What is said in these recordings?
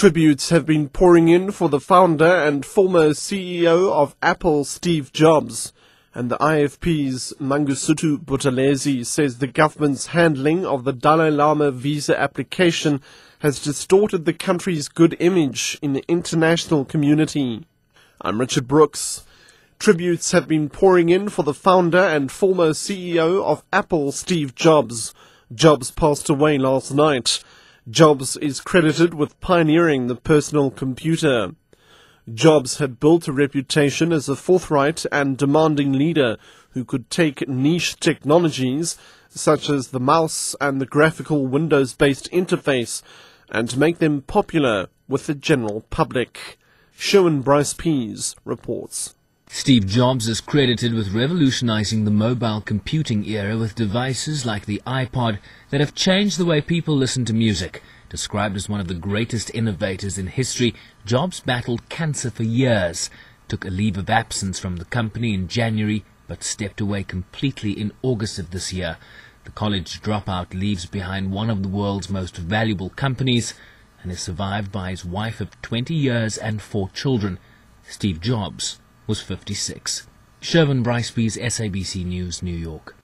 Tributes have been pouring in for the founder and former CEO of Apple, Steve Jobs, and the IFP's Mangosuthu Buthelezi says the government's handling of the Dalai Lama visa application has distorted the country's good image in the international community. I'm Richard Brooks. Tributes have been pouring in for the founder and former CEO of Apple, Steve Jobs. Jobs passed away last night. Jobs is credited with pioneering the personal computer. Jobs had built a reputation as a forthright and demanding leader who could take niche technologies such as the mouse and the graphical Windows-based interface and make them popular with the general public. Sherwin Bryce Pease reports. Steve Jobs is credited with revolutionizing the mobile computing era with devices like the iPod that have changed the way people listen to music. Described as one of the greatest innovators in history, Jobs battled cancer for years, took a leave of absence from the company in January, but stepped away completely in August of this year. The college dropout leaves behind one of the world's most valuable companies and is survived by his wife of 20 years and 4 children. Steve Jobs was 56. Sherwin Bryce Pease, SABC News, New York.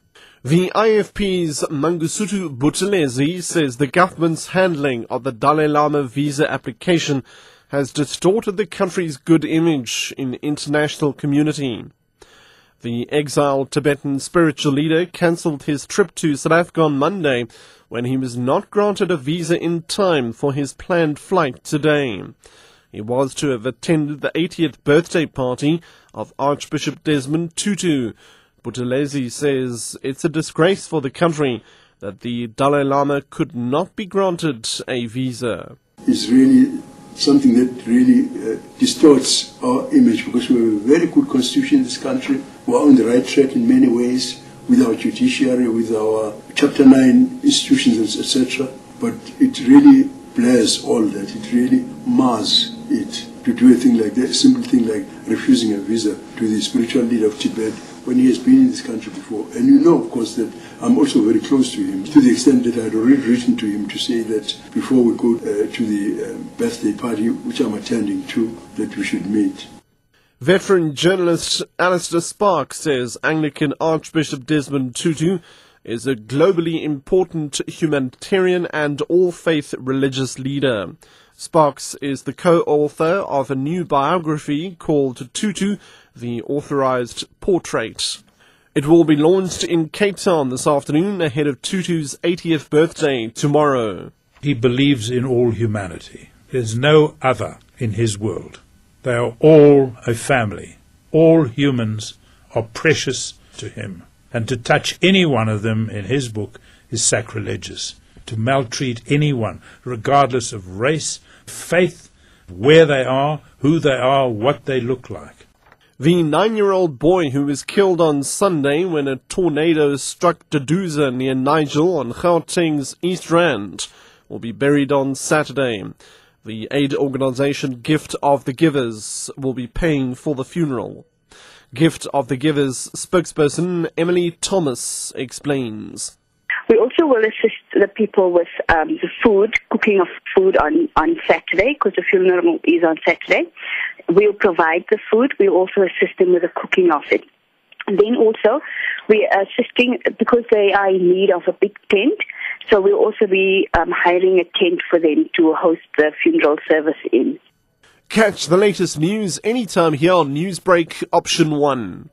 The IFP's Mangosuthu Buthelezi says the government's handling of the Dalai Lama visa application has distorted the country's good image in the international community. The exiled Tibetan spiritual leader cancelled his trip to South Africa on Monday when he was not granted a visa in time for his planned flight today. He was to have attended the 80th birthday party of Archbishop Desmond Tutu. Buthelezi says it's a disgrace for the country that the Dalai Lama could not be granted a visa. It's really something that really distorts our image because we have a very good constitution in this country. We're on the right track in many ways with our judiciary, with our Chapter 9 institutions, etc. But it really blurs all that. It really mars it to do a thing like that, a simple thing like refusing a visa to the spiritual leader of Tibet when he has been in this country before. And you know, of course, that I'm also very close to him, to the extent that I had already written to him to say that before we go to the birthday party, which I'm attending to, that we should meet. Veteran journalist Alistair Sparks says Anglican Archbishop Desmond Tutu is a globally important humanitarian and all-faith religious leader. Sparks is the co-author of a new biography called Tutu, the Authorized Portrait. It will be launched in Cape Town this afternoon ahead of Tutu's 80th birthday tomorrow. He believes in all humanity. There's no other in his world. They are all a family. All humans are precious to him. And to touch any one of them in his book is sacrilegious. To maltreat anyone, regardless of race, faith, where they are, who they are, what they look like. The 9-year-old boy who was killed on Sunday when a tornado struck Duduza near Nigel on Gauteng's East Rand will be buried on Saturday. The aid organisation Gift of the Givers will be paying for the funeral. Gift of the Givers spokesperson Emily Thomas explains. We also will assist the people with the food, cooking of food on Saturday, because the funeral is on Saturday. We'll provide the food. We'll also assist them with the cooking of it. And then also, we are assisting, because they are in need of a big tent, so we'll also be hiring a tent for them to host the funeral service in. Catch the latest news anytime here on Newsbreak Option 1.